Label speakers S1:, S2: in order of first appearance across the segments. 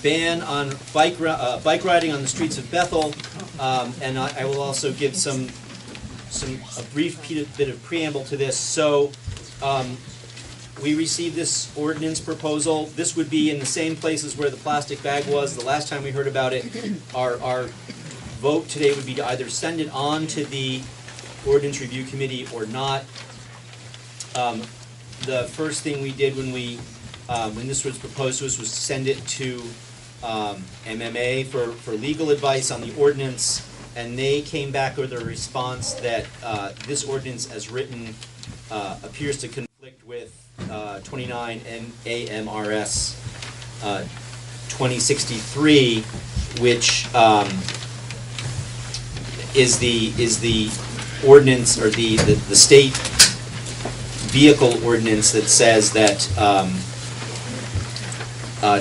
S1: ban on bike riding on the streets of Bethel, and I will also give a brief bit of preamble to this. So we received this ordinance proposal. This would be in the same places where the plastic bag was the last time we heard about it. Our vote today would be to either send it on to the Ordinance Review Committee or not. The first thing we did when this was proposed to us was to send it to MMA for legal advice on the ordinance, and they came back with a response that this ordinance as written appears to conflict with 29 AMRS 2063, which is the ordinance, or the state vehicle ordinance that says that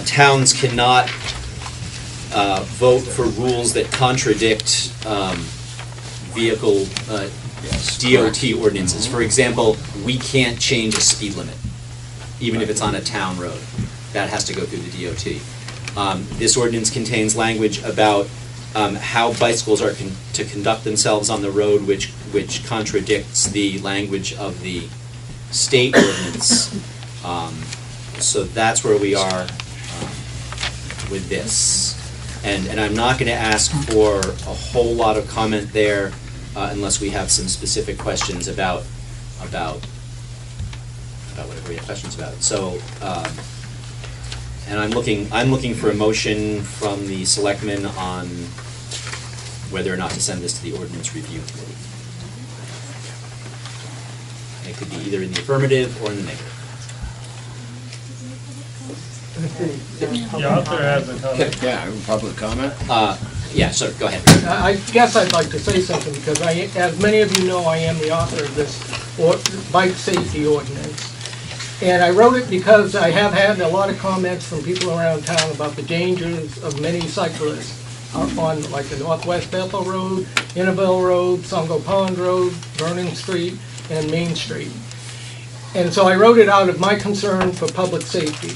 S1: towns cannot vote for rules that contradict vehicle DOT ordinances. For example, we can't change a speed limit, even if it's on a town road. That has to go through the DOT. This ordinance contains language about how bicycles are to conduct themselves on the road, which contradicts the language of the state ordinance. So that's where we are with this. And I'm not going to ask for a whole lot of comment there unless we have some specific questions about whatever we have questions about. So, and I'm looking for a motion from the selectmen on whether or not to send this to the Ordinance Review Committee. It could be either in the affirmative or in the negative.
S2: The author has a comment.
S3: Yeah, public comment.
S1: Yeah, so go ahead.
S4: I guess I'd like to say something, because as many of you know, I am the author of this bike safety ordinance. And I wrote it because I have had a lot of comments from people around town about the dangers of many cyclists on like the Northwest Bethel Road, Innabelle Road, Songo Pond Road, Vernon Street, and Main Street. And so I wrote it out of my concern for public safety.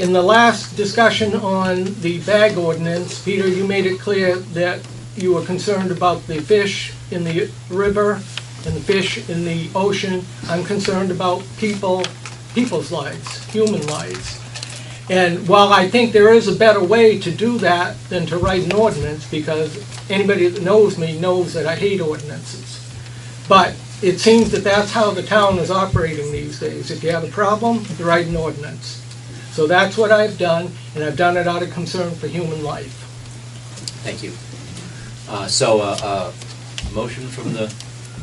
S4: In the last discussion on the bag ordinance, Peter, you made it clear that you were concerned about the fish in the river and the fish in the ocean. I'm concerned about people's lives, human lives. And while I think there is a better way to do that than to write an ordinance, because anybody that knows me knows that I hate ordinances, but it seems that that's how the town is operating these days. If you have a problem, you write an ordinance. So that's what I've done, and I've done it out of concern for human life.
S1: Thank you. So a motion from the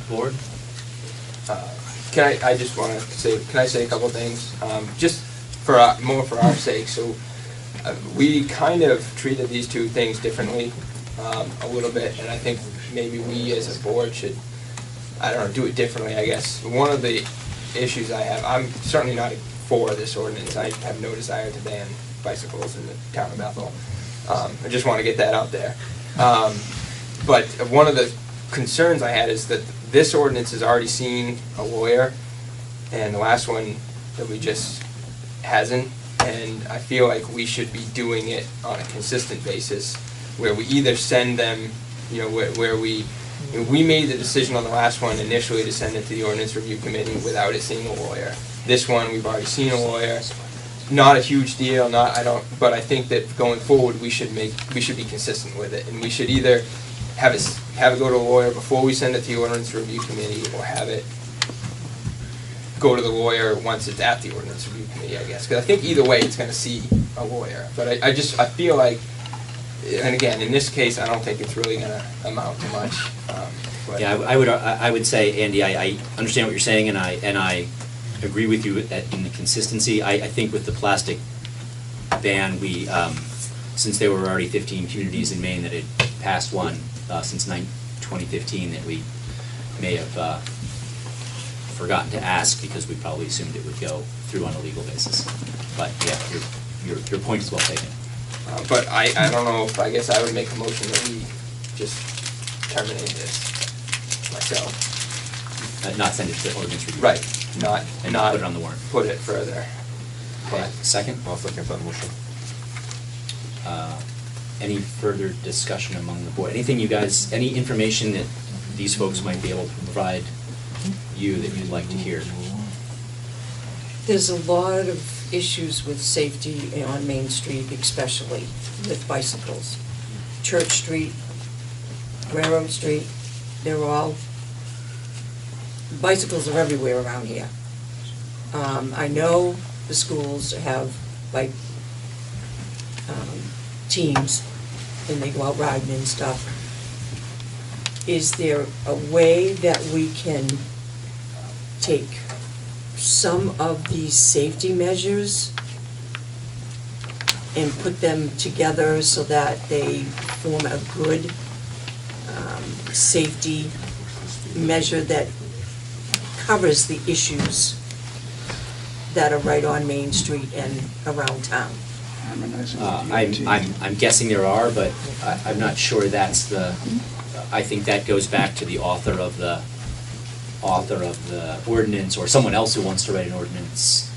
S1: board?
S5: I just want to say, can I say a couple things? Just for more for our sake. So we kind of treated these two things differently a little bit, and I think maybe we as a board should, I don't know, do it differently, I guess. One of the issues I have, I'm certainly not for this ordinance. I have no desire to ban bicycles in the town of Bethel. I just want to get that out there. But one of the concerns I had is that this ordinance has already seen a lawyer, and the last one that we just hasn't. And I feel like we should be doing it on a consistent basis, where we either send them, you know, where we made the decision on the last one initially to send it to the Ordinance Review Committee without it seeing a lawyer. This one, we've already seen a lawyer. Not a huge deal. But I think that going forward, we should be consistent with it, and we should either have it go to a lawyer before we send it to the Ordinance Review Committee, or have it go to the lawyer once it's at the Ordinance Review Committee, I guess. Because I think either way, it's going to see a lawyer. But I feel like, and again, in this case, I don't think it's really going to amount to much.
S1: Yeah, I would say, Andy, I understand what you're saying, and I agree with you in the consistency. I think with the plastic ban, we since there were already 15 communities in Maine that had passed one since 2015, that we may have forgotten to ask, because we probably assumed it would go through on a legal basis. But yeah, your point is well taken.
S5: But I don't know if, I guess I would make a motion that we just terminate this myself.
S1: Not send it to the ordinance review.
S5: Right. Not
S1: put it on the warrant.
S5: Put it further.
S1: Okay. Second?
S6: I'll second that motion.
S1: Any further discussion among the board? Anything you guys, any information that these folks might be able to provide you that you'd like to hear?
S3: There's a lot of issues with safety on Main Street, especially with bicycles. Church Street, Railroad Street, they're all, bicycles are everywhere around here. I know the schools have bike teams, and they go out riding and stuff. Is there a way that we can take some of these safety measures and put them together so that they form a good safety measure that covers the issues that are right on Main Street and around town?
S1: I'm guessing there are, but I'm not sure that's the, I think that goes back to the author of the ordinance, or someone else who wants to write an ordinance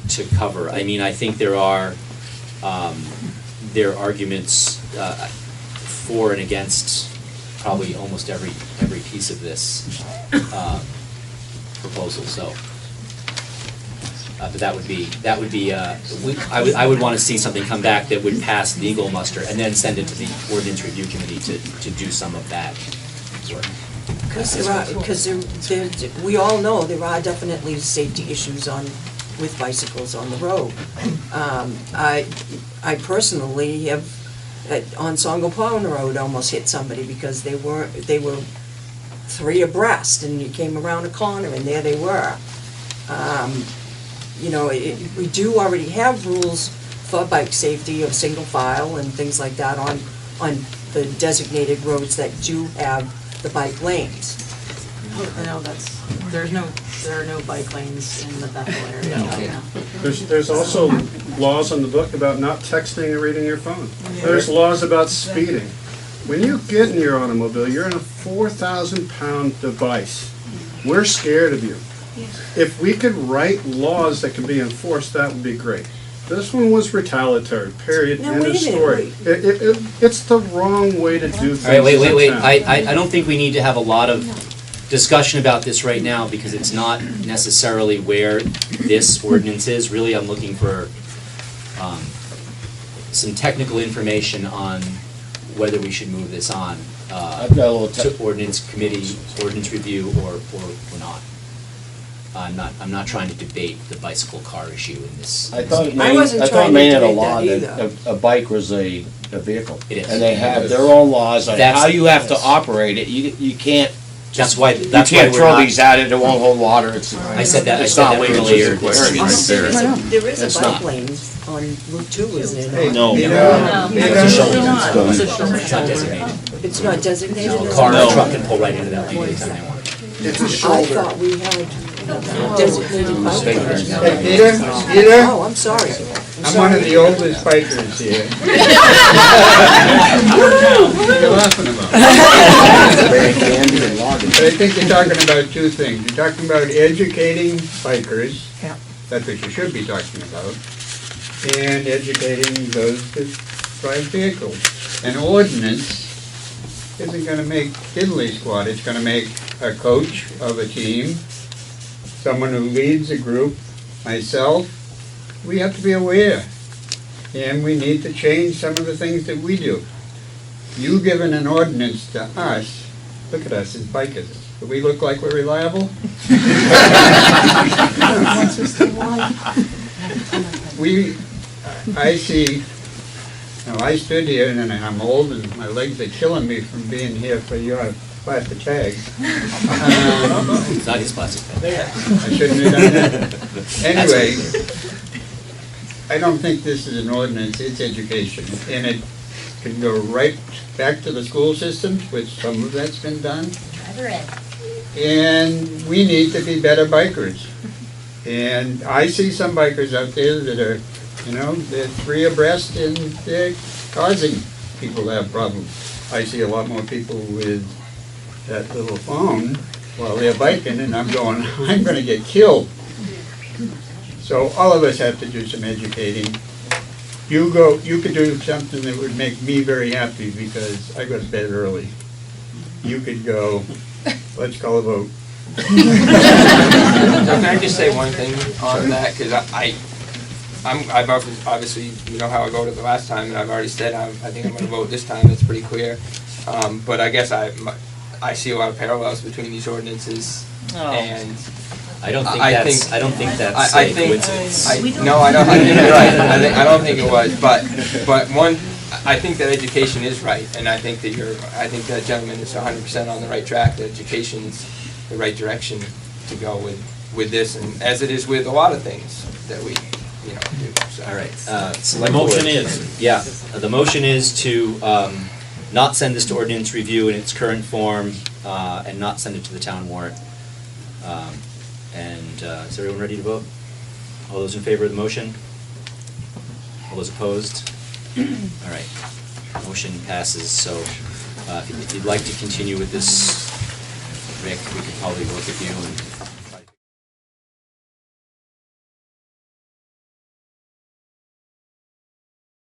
S1: to cover. I mean, I think there are arguments for and against probably almost every piece of this proposal. So, but that would be I would want to see something come back that would pass legal muster, and then send it to the ordinance review committee to do some of that work.
S3: Because we all know there are definitely safety issues with bicycles on the road. I personally have, on Songo Pond Road, almost hit somebody because they were 3 abreast, and you came around a corner and there they were. You know, we do already have rules for bike safety of single file and things like that on the designated roads that do have the bike lanes.
S6: No, there are no bike lanes in the Bethel area.
S3: No.
S2: There's also laws on the book about not texting or reading your phone. There's laws about speeding. When you get in your automobile, you're in a 4,000-pound device. We're scared of you. If we could write laws that can be enforced, that would be great. This one was retaliatory, period,
S3: Now,
S2: end
S3: wait
S2: of
S3: a minute,
S2: story. It's the wrong way to do things.
S1: All right, wait.
S2: in town.
S1: I don't think we need to have a lot of discussion about this right now, because it's not necessarily where this ordinance is. Really, I'm looking for some technical information on whether we should move this on
S7: I've got a little
S1: to ordinance committee, ordinance review, or not. I'm not trying to debate the bicycle car issue in this.
S7: I thought
S3: wasn't trying to
S7: Maine had a
S3: debate
S7: law
S3: that
S7: that a bike was a vehicle.
S1: It is.
S7: And they have their own laws on
S1: That's-
S7: how you have to operate it. You can't,
S1: That's why
S7: you
S1: we're
S7: can't throw
S1: not.
S7: these at it, it won't hold water. It's
S1: I said that
S7: it's not legal
S1: earlier.
S7: physical area right there.
S3: There is
S7: It's
S3: a bike
S7: not.
S3: lane on Route 2, isn't there?
S7: No.
S1: It's a shoulder. It's not designated.
S3: It's not designated
S1: A
S3: as
S1: car or
S3: a
S1: a truck can pull right into that lane anytime they want.
S4: It's a
S3: I
S4: shoulder.
S3: thought we had designated bike lanes.
S8: Hey, Peter,
S3: Oh, I'm sorry.
S8: I'm one of the oldest bikers here. What are you laughing about? But I think you're talking about two things. You're talking about educating bikers.
S3: Yeah.
S8: That's what you should be talking about. And educating those that drive vehicles. An ordinance isn't gonna make diddly squat. It's gonna make a coach of a team, someone who leads a group, myself. We have to be aware, and we need to change some of the things that we do. You giving an ordinance to us, look at us as bikers. Do we look like we're reliable? I see, now I stood here and I'm old and my legs are killing me from being here for your plastic tags.
S1: It's not his plastic bag.
S8: I shouldn't have done that. Anyway, I don't think this is an ordinance, it's education. And it can go right back to the school systems, which some of that's been done. And we need to be better bikers. And I see some bikers out there that are, they're 3 abreast and they're causing people to have problems. I see a lot more people with that little phone while they're biking, and I'm going, I'm gonna get killed. So all of us have to do some educating, you could do something that would make me very happy because I go to bed early. You could go, let's call a vote.
S5: So can I just say one thing on that, because I've obviously, you know how I voted the last time, and I've already said I think I'm going to vote this time. It's pretty clear. But I guess I see a lot of parallels between these ordinances, and
S1: I don't think that's
S5: I
S1: a
S5: think
S1: coincidence.
S5: no, I don't. I think you're right. I don't think it was, but one. I think that education is right, and I think that gentleman is 100% on the right track. That education's the right direction to go with this, and as it is with a lot of things that we do. So.
S1: All right.
S9: The motion is?
S1: Yeah, the motion is to not send this to ordinance review in its current form and not send it to the town warrant. Is everyone ready to vote? All those in favor of the motion? All those opposed? All right. Motion passes. So if you'd like to continue with this, Rick, we could probably work with you and